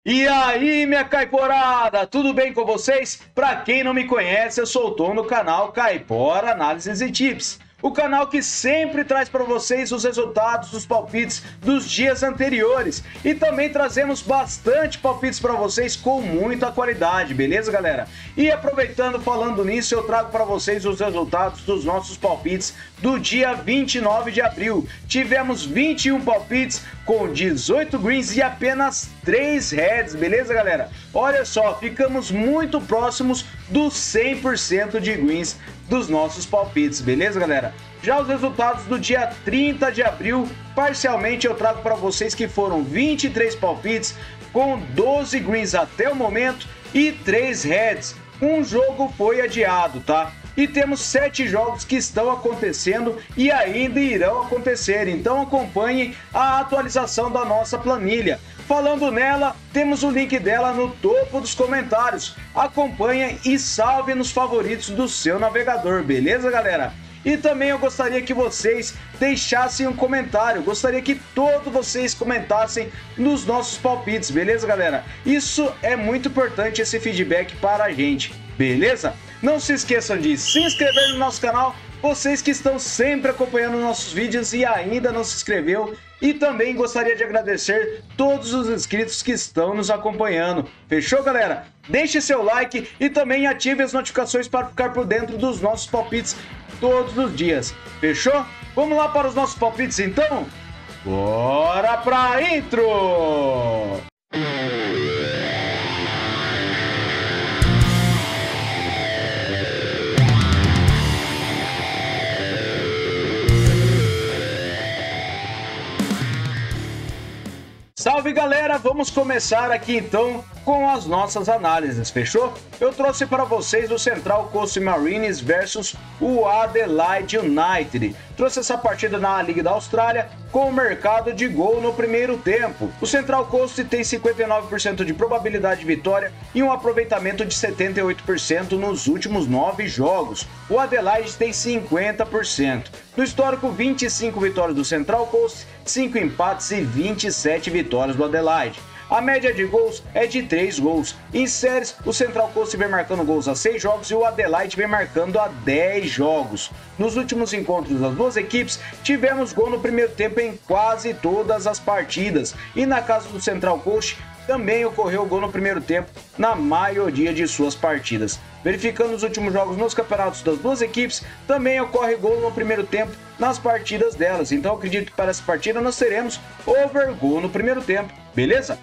E aí, minha caiporada, tudo bem com vocês? Para quem não me conhece, eu sou o Tom no canal Caipora Análises e Tips. O canal que sempre traz para vocês os resultados dos palpites dos dias anteriores. E também trazemos bastante palpites para vocês com muita qualidade, beleza, galera? E aproveitando, falando nisso, eu trago para vocês os resultados dos nossos palpites do dia 29 de abril. Tivemos 21 palpites com 18 greens e apenas 3 reds, beleza, galera? Olha só, ficamos muito próximos dos 100% de greens dos nossos palpites, beleza, galera? Já os resultados do dia 30 de abril, parcialmente eu trago para vocês que foram 23 palpites com 12 greens até o momento e 3 reds. Um jogo foi adiado, tá? E temos 7 jogos que estão acontecendo e ainda irão acontecer, então acompanhem a atualização da nossa planilha. Falando nela, temos o link dela no topo dos comentários. Acompanhem e salve nos favoritos do seu navegador, beleza, galera? E também eu gostaria que vocês deixassem um comentário, gostaria que todos vocês comentassem nos nossos palpites, beleza, galera? Isso é muito importante, esse feedback para a gente, beleza? Não se esqueçam de se inscrever no nosso canal, vocês que estão sempre acompanhando nossos vídeos e ainda não se inscreveu. E também gostaria de agradecer todos os inscritos que estão nos acompanhando. Fechou, galera? Deixe seu like e também ative as notificações para ficar por dentro dos nossos palpites todos os dias. Fechou? Vamos lá para os nossos palpites então? Bora pra intro! Salve, galera, vamos começar aqui então com as nossas análises, fechou? Eu trouxe para vocês o Central Coast Mariners versus o Adelaide United. Trouxe essa partida na Liga da Austrália com o mercado de gol no primeiro tempo. O Central Coast tem 59% de probabilidade de vitória e um aproveitamento de 78% nos últimos 9 jogos. O Adelaide tem 50%. No histórico, 25 vitórias do Central Coast, 5 empates e 27 vitórias do Adelaide. A média de gols é de 3 gols. Em séries, o Central Coast vem marcando gols a 6 jogos e o Adelaide vem marcando a 10 jogos. Nos últimos encontros das duas equipes, tivemos gol no primeiro tempo em quase todas as partidas. E na casa do Central Coast, também ocorreu gol no primeiro tempo na maioria de suas partidas. Verificando os últimos jogos nos campeonatos das duas equipes, também ocorre gol no primeiro tempo nas partidas delas. Então acredito que para essa partida nós teremos over gol no primeiro tempo, beleza?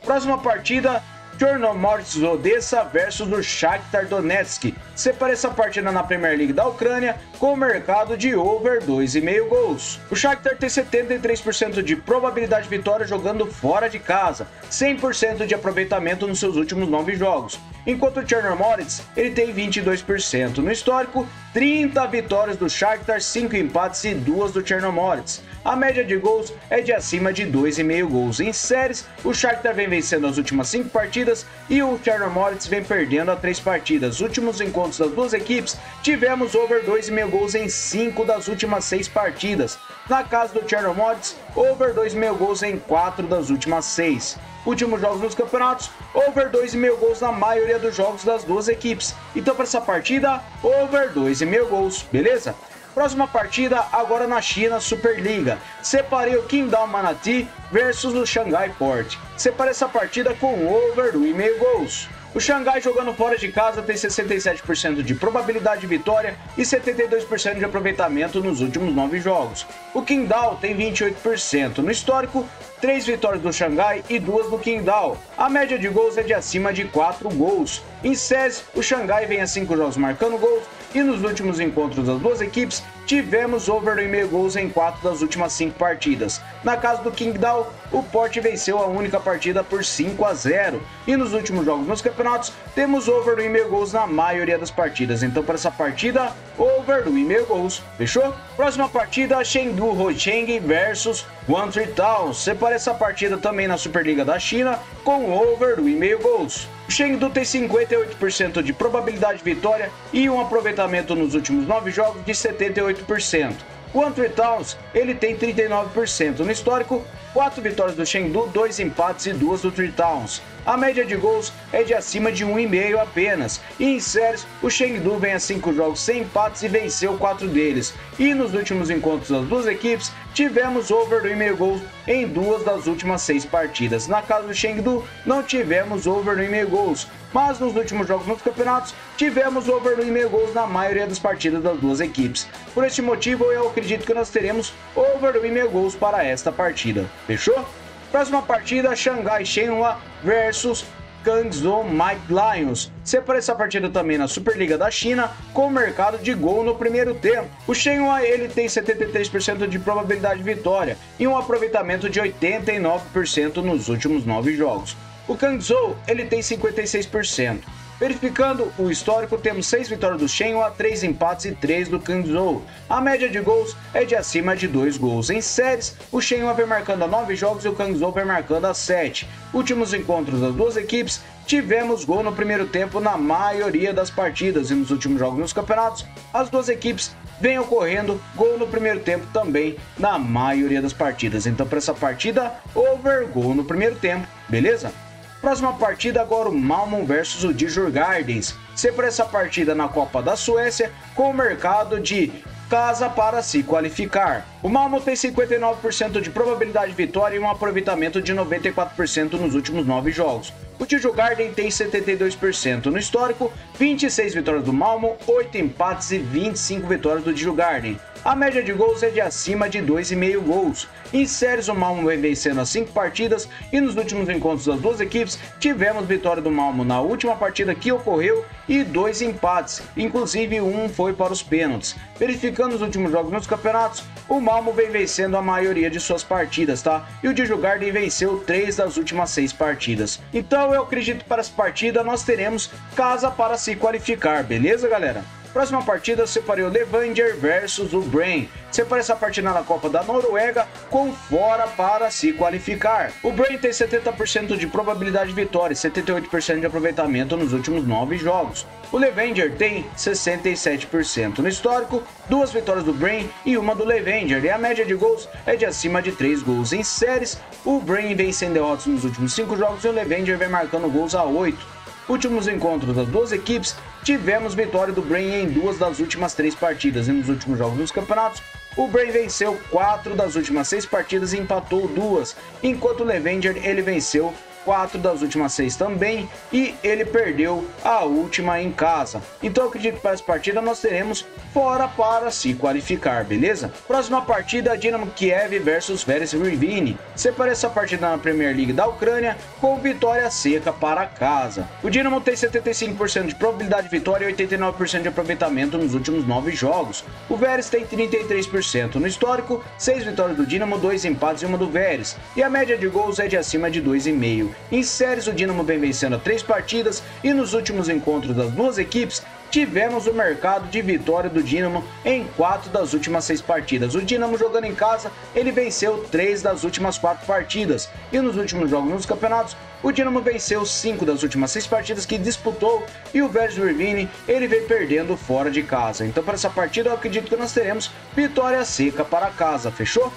Próxima partida, Chernomorets Odessa versus o Shakhtar Donetsk. Separa essa partida na Premier League da Ucrânia com o mercado de over 2,5 gols. O Shakhtar tem 73% de probabilidade de vitória jogando fora de casa, 100% de aproveitamento nos seus últimos 9 jogos. Enquanto o Chernomorets ele tem 22%. No histórico, 30 vitórias do Shakhtar, 5 empates e 2 do Chernomorets. A média de gols é de acima de 2,5 gols. Em séries, o Shakhtar vem vencendo as últimas 5 partidas e o Chernomorets vem perdendo a 3 partidas. Últimos encontros das duas equipes, tivemos over 2,5 gols em 5 das últimas 6 partidas. Na casa do Chernomorets, over 2,5 gols em 4 das últimas 6. Últimos jogos nos campeonatos, over 2,5 gols na maioria dos jogos das duas equipes. Então para essa partida, over 2,5 gols, beleza? Próxima partida agora na China Superliga. Separei o Qingdao Manati versus o Xangai Port. Separei essa partida com over 1,5 gols. O Xangai jogando fora de casa tem 67% de probabilidade de vitória e 72% de aproveitamento nos últimos 9 jogos. O Qingdao tem 28%. No histórico, 3 vitórias do Xangai e 2 do Qingdao. A média de gols é de acima de 4 gols. Em séries, o Xangai vem a 5 jogos marcando gols e nos últimos encontros das duas equipes, tivemos over 1,5 gols em 4 das últimas 5 partidas. Na casa do Qingdao, o Port venceu a única partida por 5-0. E nos últimos jogos nos campeonatos, temos over 1,5 gols na maioria das partidas. Então para essa partida, over 1,5 gols. Fechou? Próxima partida, Chengdu Rocheng versus Guangzhou Towns. Separei essa partida também na Superliga da China com over 1,5 gols. O Chengdu tem 58% de probabilidade de vitória e um aproveitamento nos últimos 9 jogos de 78%. O Guangzhou Towns ele tem 39%. No histórico, 4 vitórias do Chengdu, 2 empates e 2 do Three Towns. a média de gols é de acima de 1,5 apenas. E em séries, o Chengdu vem a 5 jogos sem empates e venceu 4 deles. E nos últimos encontros das duas equipes, tivemos over do 1,5 gols em 2 das últimas 6 partidas. Na casa do Chengdu, não tivemos over do 1,5 gols, mas nos últimos jogos nos campeonatos, tivemos over do 1,5 gols na maioria das partidas das duas equipes. Por este motivo, eu acredito que nós teremos over do 1,5 gols para esta partida. Fechou? Próxima partida, Xangai Shenhua versus Guangzhou Mighty Lions. Separa essa partida também na Superliga da China, com o mercado de gol no primeiro tempo. O Shenhua ele tem 73% de probabilidade de vitória e um aproveitamento de 89% nos últimos 9 jogos. O Guangzhou ele tem 56%. Verificando o histórico, temos 6 vitórias do Shenhua, 3 empates e 3 do Guangzhou. A média de gols é de acima de 2 gols. Em séries, o Shenhua vem marcando a 9 jogos e o Guangzhou vem marcando a 7. Últimos encontros das duas equipes, tivemos gol no primeiro tempo na maioria das partidas. E nos últimos jogos nos campeonatos, as duas equipes vêm ocorrendo gol no primeiro tempo também na maioria das partidas. Então, para essa partida, over gol no primeiro tempo, beleza? Próxima partida agora o Malmö versus o Djurgårdens. Separa essa partida na Copa da Suécia com o mercado de casa para se qualificar. O Malmö tem 59% de probabilidade de vitória e um aproveitamento de 94% nos últimos 9 jogos. O Djurgården tem 72% no histórico, 26 vitórias do Malmö, 8 empates e 25 vitórias do Djurgården. A média de gols é de acima de 2,5 gols. Em séries, o Malmö vem vencendo as 5 partidas e nos últimos encontros das duas equipes, tivemos vitória do Malmö na última partida que ocorreu e 2 empates, inclusive um foi para os pênaltis. Verificando os últimos jogos nos campeonatos, o Malmö vem vencendo a maioria de suas partidas, tá? E o Djurgården venceu 3 das últimas 6 partidas. Então eu acredito que para essa partida nós teremos casa para se qualificar, beleza, galera? Próxima partida, separei o Levanger versus o Brain. Separei essa partida na Copa da Noruega com fora para se qualificar. O Brain tem 70% de probabilidade de vitória e 78% de aproveitamento nos últimos 9 jogos. O Levanger tem 67% no histórico, 2 vitórias do Brain e uma do Levanger, e a média de gols é de acima de 3 gols. Em séries, o Brain vem sem derrotas nos últimos 5 jogos e o Levanger vem marcando gols a 8. Últimos encontros das duas equipes, tivemos vitória do Brain em 2 das últimas 3 partidas. E nos últimos jogos dos campeonatos, o Brain venceu 4 das últimas 6 partidas e empatou 2, enquanto o Levanger ele venceu 4 das últimas 6 também e ele perdeu a última em casa. Então eu acredito que para essa partida nós teremos fora para se qualificar, beleza? Próxima partida, Dynamo Kiev versus Veres Rivne. Separei essa partida na Premier League da Ucrânia com vitória seca para casa. O Dynamo tem 75% de probabilidade de vitória e 89% de aproveitamento nos últimos 9 jogos. O Veres tem 33% no histórico, 6 vitórias do Dynamo, 2 empates e uma do Veres. E a média de gols é de acima de 2,5. Em séries, o Dynamo vem vencendo 3 partidas e nos últimos encontros das duas equipes, tivemos o mercado de vitória do Dynamo em 4 das últimas 6 partidas. O Dynamo jogando em casa, ele venceu 3 das últimas 4 partidas. E nos últimos jogos nos campeonatos, o Dynamo venceu 5 das últimas 6 partidas que disputou e o Veres Rivne, ele vem perdendo fora de casa. Então para essa partida eu acredito que nós teremos vitória seca para casa, fechou?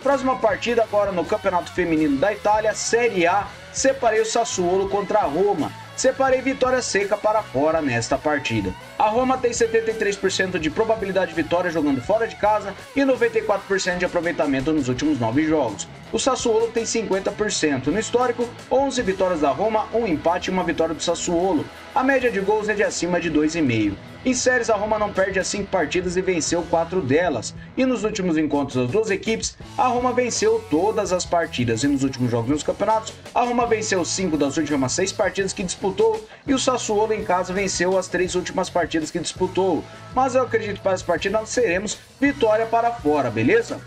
Próxima partida agora no Campeonato Feminino da Itália, Série A, separei o Sassuolo contra a Roma. Separei vitória seca para fora nesta partida. A Roma tem 73% de probabilidade de vitória jogando fora de casa e 94% de aproveitamento nos últimos 9 jogos. O Sassuolo tem 50% no histórico, 11 vitórias da Roma, 1 empate e 1 vitória do Sassuolo. A média de gols é de acima de 2,5. Em séries, a Roma não perde as 5 partidas e venceu 4 delas. E nos últimos encontros das duas equipes, a Roma venceu todas as partidas. E nos últimos jogos nos campeonatos, a Roma venceu 5 das últimas 6 partidas que disputou e o Sassuolo em casa venceu as 3 últimas partidas que disputou. Mas eu acredito que para essa partida nós teremos vitória para fora, beleza?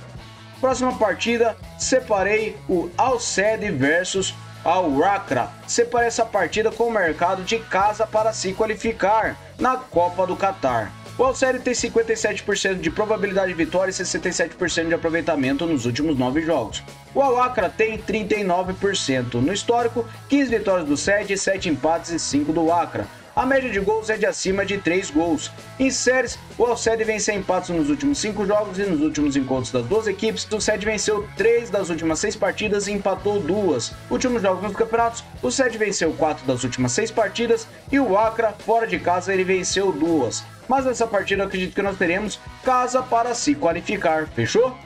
Próxima partida, separei o Al-Sadd versus Al-Raqa. Separei essa partida com o mercado de casa para se qualificar na Copa do Catar. O Al-Sadd tem 57% de probabilidade de vitória e 67% de aproveitamento nos últimos 9 jogos. O Al-Raqa tem 39% no histórico, 15 vitórias do Sadd, 7 empates e 5 do Accra. a média de gols é de acima de 3 gols. Em séries, o Alcede vem sem empates nos últimos 5 jogos e nos últimos encontros das duas equipes, o Sede venceu 3 das últimas 6 partidas e empatou 2. Últimos jogos nos campeonatos, o Sede venceu 4 das últimas 6 partidas e o Accra, fora de casa, ele venceu 2. Mas nessa partida eu acredito que nós teremos casa para se qualificar, fechou?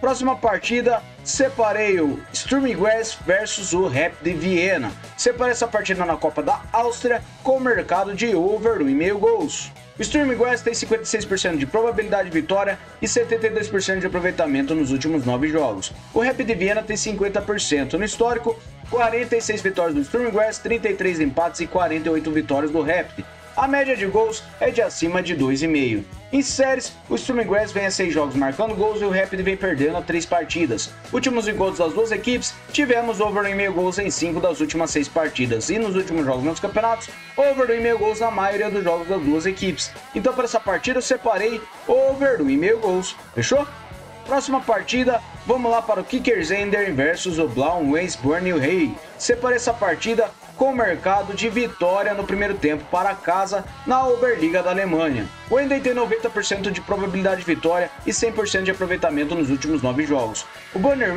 Próxima partida, separei o Sturm Graz versus o Rapid Viena. Separei essa partida na Copa da Áustria com o mercado de over 1,5 gols. O Sturm Graz tem 56% de probabilidade de vitória e 72% de aproveitamento nos últimos 9 jogos. O Rapid Viena tem 50%. No histórico, 46 vitórias do Sturm Graz, 33 empates e 48 vitórias do Rapid. A média de gols é de acima de 2,5. Em séries, o Sturm Graz vem a 6 jogos marcando gols e o Rapid vem perdendo a 3 partidas. Últimos encontros das duas equipes, tivemos over 1,5 gols em 5 das últimas 6 partidas. E nos últimos jogos nos campeonatos, over 1,5 gols na maioria dos jogos das duas equipes. Então para essa partida eu separei over 1,5 gols. Fechou? Próxima partida, vamos lá para o Kickersender versus o Blau-Weiß-Borneo. Separei essa partida com o mercado de vitória no primeiro tempo para casa na Oberliga da Alemanha. O Enden tem 90% de probabilidade de vitória e 100% de aproveitamento nos últimos 9 jogos. O Borneo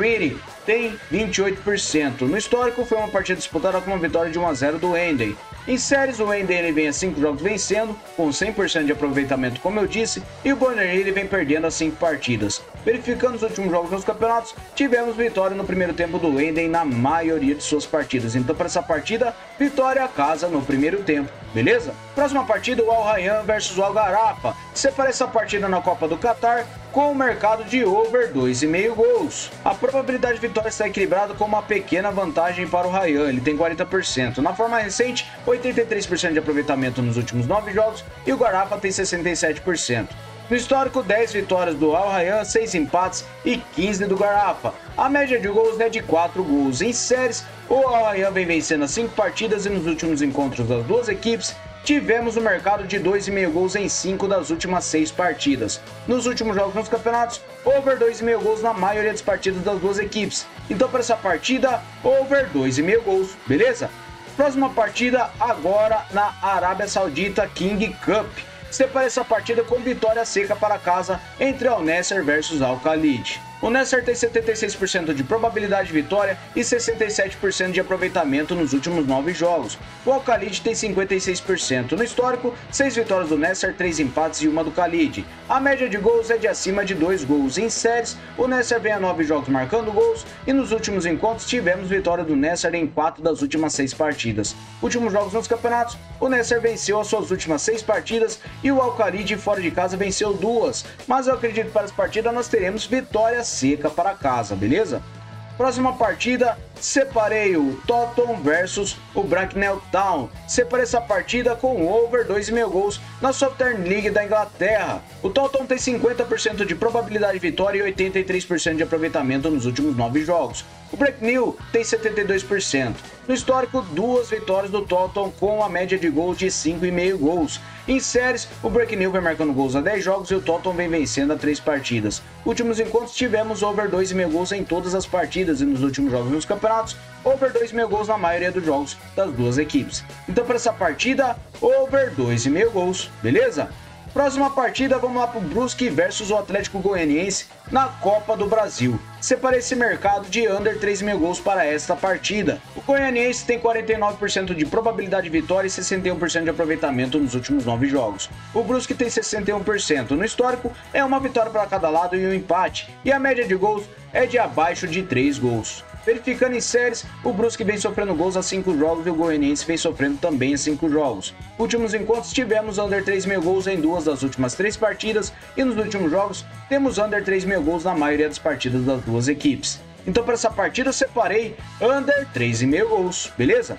tem 28%. No histórico, foi uma partida disputada com uma vitória de 1-0 do Enden. Em séries, o Enden vem a 5 jogos vencendo, com 100% de aproveitamento, como eu disse, e o Borneo vem perdendo as 5 partidas. Verificando os últimos jogos nos campeonatos, tivemos vitória no primeiro tempo do Enden na maioria de suas partidas. Então, para essa partida, vitória a casa no primeiro tempo, beleza? Próxima partida, o Al Rayyan versus o Al Gharafa. Separei essa partida na Copa do Catar com o mercado de over 2,5 gols. A probabilidade de vitória está equilibrada com uma pequena vantagem para o Rayyan, ele tem 40%. Na forma recente, 83% de aproveitamento nos últimos 9 jogos e o Gharafa tem 67%. No histórico, 10 vitórias do Al Rayyan, 6 empates e 15 do Gharafa. A média de gols é de 4 gols. Em séries, o Al Rayyan vem vencendo as 5 partidas e nos últimos encontros das duas equipes, tivemos um mercado de 2,5 gols em 5 das últimas 6 partidas. Nos últimos jogos nos campeonatos, over 2,5 gols na maioria das partidas das duas equipes. Então para essa partida, over 2,5 gols, beleza? Próxima partida agora na Arábia Saudita King Cup. Separei essa partida com vitória seca para casa entre Al Nassr versus Al Khalid. O Nassr tem 76% de probabilidade de vitória e 67% de aproveitamento nos últimos 9 jogos. O Al Khalid tem 56%. No histórico, 6 vitórias do Nassr, 3 empates e 1 do Khalid. A média de gols é de acima de 2 gols. Em séries, o Nassr vem a 9 jogos marcando gols e nos últimos encontros tivemos vitória do Nassr em 4 das últimas 6 partidas. Últimos jogos nos campeonatos, o Nassr venceu as suas últimas 6 partidas e o Al Khalid fora de casa venceu 2. Mas eu acredito que para essa partida nós teremos vitória seca para casa, beleza? Próxima partida, separei o Tottenham versus o Bracknell Town. Separei essa partida com over 2,5 gols na Southern League da Inglaterra. O Tottenham tem 50% de probabilidade de vitória e 83% de aproveitamento nos últimos 9 jogos. O Bracknell tem 72%. No histórico, 2 vitórias do Tottenham com a média de gols de 5,5 gols. Em séries, o Bracknell vem marcando gols a 10 jogos e o Tottenham vem vencendo a 3 partidas. Últimos encontros tivemos over 2,5 gols em todas as partidas e nos últimos jogos nos campeonatos, over 2,5 gols na maioria dos jogos das duas equipes. Então para essa partida, over 2,5 gols, beleza? Próxima partida, vamos lá para o Brusque versus o Atlético Goianiense na Copa do Brasil. Separei esse mercado de under 3,5 gols para esta partida. O Goianiense tem 49% de probabilidade de vitória e 61% de aproveitamento nos últimos 9 jogos. O Brusque tem 61%. No histórico, é uma vitória para cada lado e um empate. E a média de gols é de abaixo de 3 gols. Verificando em séries, o Brusque vem sofrendo gols a 5 jogos e o Goianiense vem sofrendo também a 5 jogos. Últimos encontros tivemos under 3,5 gols em 2 das últimas 3 partidas e nos últimos jogos temos under 3,5 gols na maioria das partidas das duas equipes. Então para essa partida eu separei under 3,5 gols, beleza?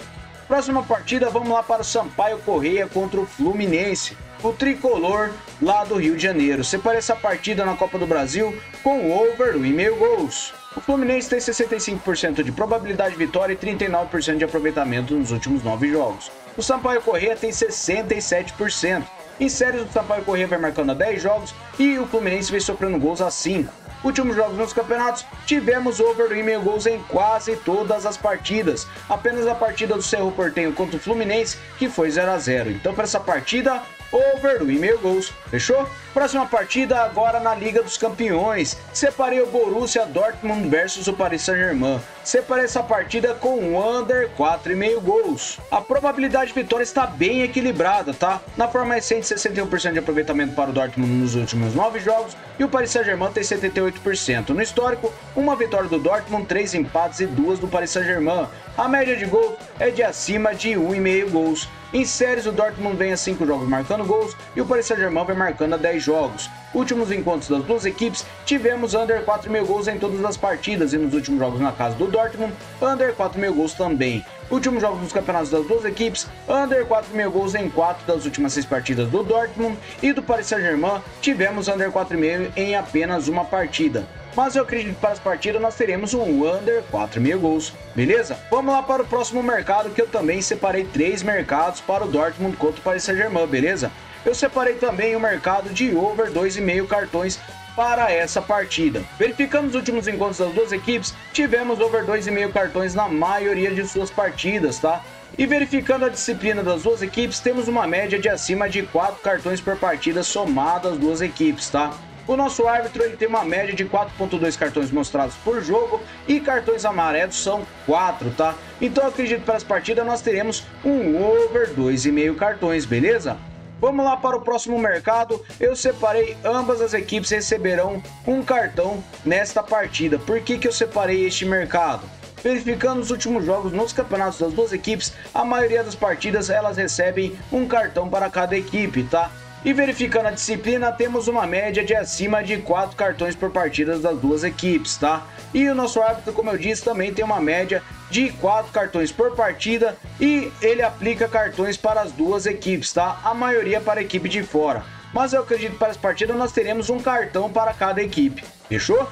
Próxima partida, vamos lá para o Sampaio Corrêa contra o Fluminense, o tricolor lá do Rio de Janeiro. Separei essa partida na Copa do Brasil com over 1,5 gols. O Fluminense tem 65% de probabilidade de vitória e 39% de aproveitamento nos últimos 9 jogos. O Sampaio Corrêa tem 67%. Em séries, o Sampaio Corrêa vai marcando a 10 jogos e o Fluminense vem sofrendo gols a 5. Últimos jogos nos campeonatos, tivemos over 1,5 gols em quase todas as partidas. Apenas a partida do Cerro Porteño contra o Fluminense, que foi 0 a 0. Então, para essa partida, over 1,5 gols, fechou? Próxima partida agora na Liga dos Campeões. Separei o Borussia Dortmund versus o Paris Saint-Germain. Separei essa partida com under 4,5 gols. A probabilidade de vitória está bem equilibrada, tá? Na forma recente, 61% de aproveitamento para o Dortmund nos últimos 9 jogos e o Paris Saint-Germain tem 78%. No histórico, uma vitória do Dortmund, 3 empates e 2 do Paris Saint-Germain. A média de gol é de acima de 1,5 gols. Em séries, o Dortmund vem a 5 jogos marcando gols e o Paris Saint-Germain vem marcando a 10 jogos. Últimos encontros das duas equipes, tivemos under 4,5 gols em todas as partidas e nos últimos jogos na casa do Dortmund, under 4,5 gols também. Últimos jogos nos campeonatos das duas equipes, under 4,5 gols em 4 das últimas 6 partidas do Dortmund e do Paris Saint-Germain, tivemos under 4,5 em apenas uma partida. Mas eu acredito que para as partidas nós teremos um under 4,5 gols, beleza? Vamos lá para o próximo mercado, que eu também separei 3 mercados para o Dortmund contra o Paris Saint-Germain, beleza? Eu separei também o mercado de over 2,5 cartões para essa partida. Verificando os últimos encontros das duas equipes, tivemos over 2,5 cartões na maioria de suas partidas, tá? E verificando a disciplina das duas equipes, temos uma média de acima de 4 cartões por partida somada às duas equipes, tá? O nosso árbitro ele tem uma média de 4,2 cartões mostrados por jogo e cartões amarelos são 4, tá? Então eu acredito que para essa partida nós teremos um over 2,5 cartões, beleza? Vamos lá para o próximo mercado. Eu separei, ambas as equipes receberão um cartão nesta partida. Por que eu separei este mercado? Verificando os últimos jogos nos campeonatos das duas equipes, a maioria das partidas elas recebem um cartão para cada equipe, tá? E verificando a disciplina, temos uma média de acima de 4 cartões por partidas das duas equipes, tá? E o nosso árbitro, como eu disse, também tem uma média de 4 cartões por partida e ele aplica cartões para as duas equipes, tá? A maioria para a equipe de fora. Mas eu acredito que para essa partida nós teremos um cartão para cada equipe, fechou?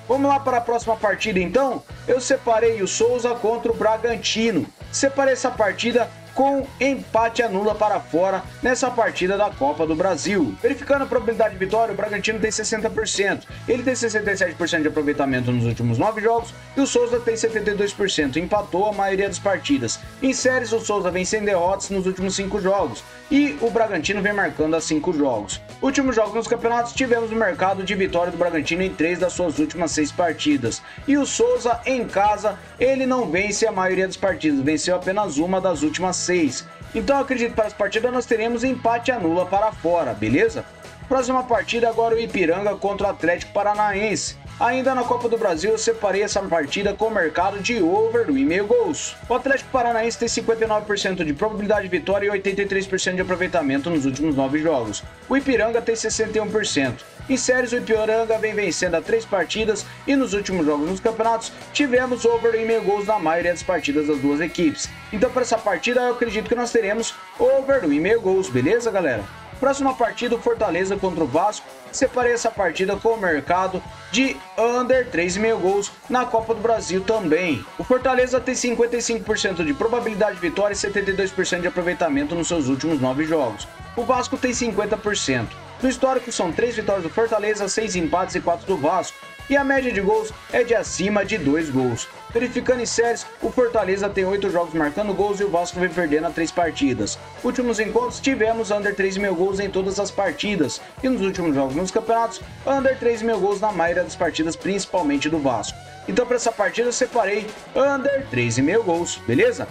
Vamos lá para a próxima partida então? Eu separei o Souza contra o Bragantino. Separei essa partida com empate anula para fora nessa partida da Copa do Brasil. Verificando a probabilidade de vitória, o Bragantino tem 60%. Ele tem 67% de aproveitamento nos últimos 9 jogos e o Souza tem 72%. Empatou a maioria das partidas. Em séries, o Souza vem sem derrotas nos últimos 5 jogos e o Bragantino vem marcando a 5 jogos. Últimos jogos nos campeonatos, tivemos o mercado de vitória do Bragantino em 3 das suas últimas 6 partidas. E o Souza, em casa, ele não vence a maioria das partidas, venceu apenas uma das últimas 6. Então eu acredito que para essa partida nós teremos empate anula para fora, beleza? Próxima partida agora o Ipiranga contra o Atlético Paranaense. Ainda na Copa do Brasil eu separei essa partida com o mercado de over 1,5 gols. O Atlético Paranaense tem 59% de probabilidade de vitória e 83% de aproveitamento nos últimos 9 jogos. O Ipiranga tem 61%. Em séries, o Ipiranga vem vencendo a 3 partidas e nos últimos jogos nos campeonatos tivemos over 1,5 gols na maioria das partidas das duas equipes. Então para essa partida eu acredito que nós teremos over 1,5 gols, beleza galera? Próxima partida, o Fortaleza contra o Vasco. Separei essa partida com o mercado de under 3,5 gols na Copa do Brasil também. O Fortaleza tem 55% de probabilidade de vitória e 72% de aproveitamento nos seus últimos 9 jogos. O Vasco tem 50%. No histórico são 3 vitórias do Fortaleza, 6 empates e 4 do Vasco. E a média de gols é de acima de 2 gols. Verificando em séries, o Fortaleza tem 8 jogos marcando gols e o Vasco vem perdendo a 3 partidas. Últimos encontros tivemos under 3,5 gols em todas as partidas. E nos últimos jogos nos campeonatos, under 3,5 gols na maioria das partidas, principalmente do Vasco. Então para essa partida eu separei under 3,5 gols, beleza?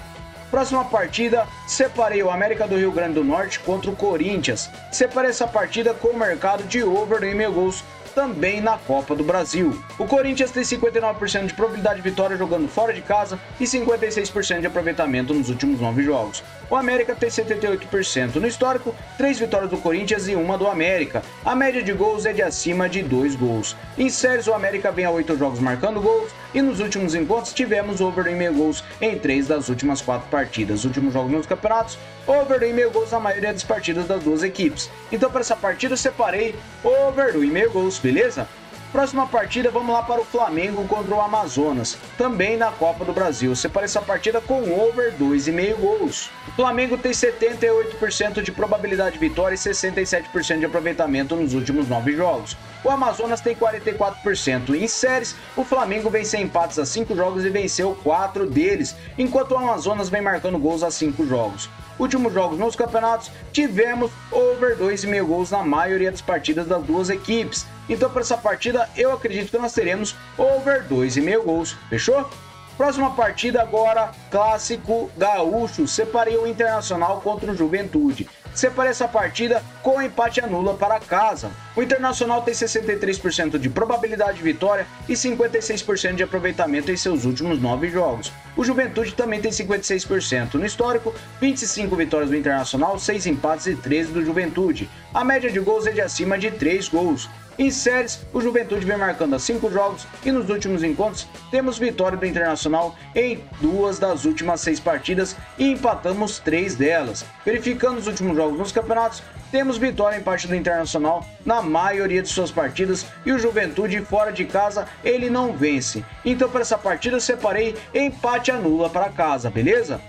Próxima partida, separei o América do Rio Grande do Norte contra o Corinthians. Separei essa partida com o mercado de over 1,5 gols também na Copa do Brasil. O Corinthians tem 59% de probabilidade de vitória jogando fora de casa e 56% de aproveitamento nos últimos 9 jogos. O América tem 78%. No histórico, 3 vitórias do Corinthians e 1 do América. A média de gols é de acima de 2 gols. Em séries, o América vem a 8 jogos marcando gols e nos últimos encontros tivemos over 1,5 gols em 3 das últimas 4 partidas. Últimos jogos nos campeonatos, over 1,5 gols na maioria das partidas das duas equipes. Então para essa partida eu separei over 1,5 gols, beleza? Próxima partida, vamos lá para o Flamengo contra o Amazonas, também na Copa do Brasil. Separei essa partida com over 2,5 gols. O Flamengo tem 78% de probabilidade de vitória e 67% de aproveitamento nos últimos 9 jogos. O Amazonas tem 44%. Em séries, o Flamengo vem sem empates a 5 jogos e venceu 4 deles, enquanto o Amazonas vem marcando gols a 5 jogos. Últimos jogos nos campeonatos, tivemos over 2,5 gols na maioria das partidas das duas equipes. Então, para essa partida, eu acredito que nós teremos over 2,5 gols. Fechou? Próxima partida agora, Clássico Gaúcho. Separei o Internacional contra o Juventude. Separei essa partida com empate anula para casa. O Internacional tem 63% de probabilidade de vitória e 56% de aproveitamento em seus últimos 9 jogos. O Juventude também tem 56%. No histórico, 25 vitórias do Internacional, 6 empates e 13 do Juventude. A média de gols é de acima de 3 gols. Em séries, o Juventude vem marcando a 5 jogos e nos últimos encontros temos vitória do Internacional em 2 das últimas 6 partidas e empatamos 3 delas. Verificando os últimos jogos nos campeonatos, temos vitória em parte do Internacional na maioria de suas partidas e o Juventude fora de casa ele não vence. Então para essa partida eu separei empate anula para casa, beleza?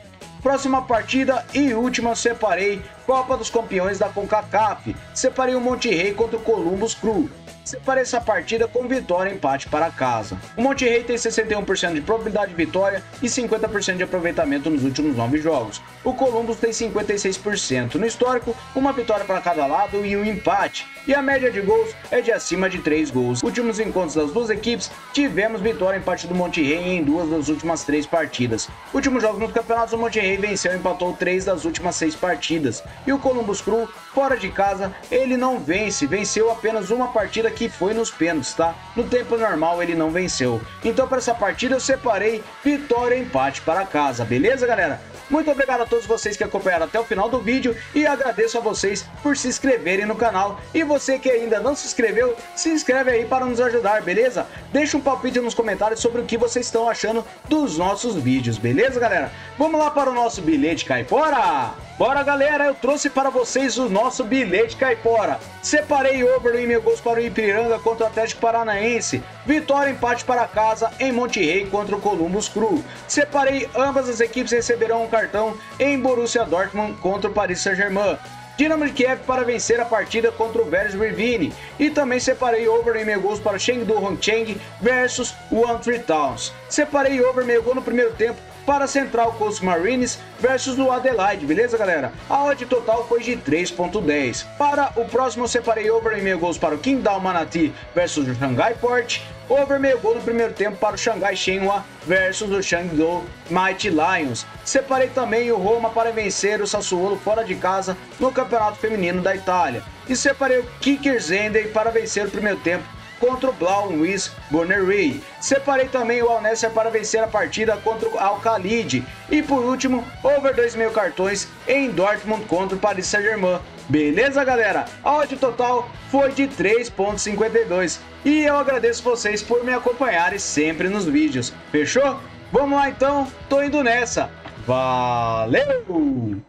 Próxima partida e última, separei Copa dos Campeões da CONCACAF. Separei o Monterrey contra o Columbus Crew. Separei essa partida com vitória e empate para casa. O Monterrey tem 61% de probabilidade de vitória e 50% de aproveitamento nos últimos 9 jogos. O Columbus tem 56%. No histórico, uma vitória para cada lado e um empate. E a média de gols é de acima de 3 gols. Últimos encontros das duas equipes, tivemos vitória e empate do Monterrey em 2 das últimas 3 partidas. Últimos jogos nos campeonatos, o Monterrey venceu e empatou 3 das últimas 6 partidas. E o Columbus Crew, fora de casa, ele não vence. Venceu apenas uma partida que foi nos pênaltis, tá? No tempo normal ele não venceu. Então para essa partida eu separei vitória e empate para casa, beleza, galera? Muito obrigado a todos vocês que acompanharam até o final do vídeo e agradeço a vocês por se inscreverem no canal. E você que ainda não se inscreveu, se inscreve aí para nos ajudar, beleza? Deixa um palpite nos comentários sobre o que vocês estão achando dos nossos vídeos, beleza, galera? Vamos lá para o nosso bilhete caipora? Bora, galera, eu trouxe para vocês o nosso bilhete caipora. Separei over 1,5 gols para o Ipiranga contra o Atlético Paranaense. Vitória e empate para casa em Monterrey contra o Columbus Crew. Separei ambas as equipes receberão um cartão em Borussia Dortmund contra o Paris Saint-Germain. Dinamo de Kiev para vencer a partida contra o Vélez Sarsfield. E também separei over 1,5 gols para o Chengdu Hongcheng versus o Antwerp Towns. Separei over 1,5 gol no primeiro tempo para Central Coast Mariners versus o Adelaide, beleza, galera? A odd total foi de 3,10. Para o próximo eu separei over 1,5 gols para o Qingdao Manati versus o Shanghai Port, over 1,5 gol no primeiro tempo para o Shanghai Shenhua versus o Chengdu Mighty Lions. Separei também o Roma para vencer o Sassuolo fora de casa no Campeonato Feminino da Itália. E separei o Kicker Zender para vencer o primeiro tempo contra o Blau-Wis Bonnery. Separei também o Al-Nassr para vencer a partida contra o Al-Khalid. E por último, over 2,5 cartões em Dortmund contra o Paris Saint-Germain. Beleza, galera? A odd total foi de 3,52. E eu agradeço vocês por me acompanharem sempre nos vídeos. Fechou? Vamos lá então, tô indo nessa. Valeu!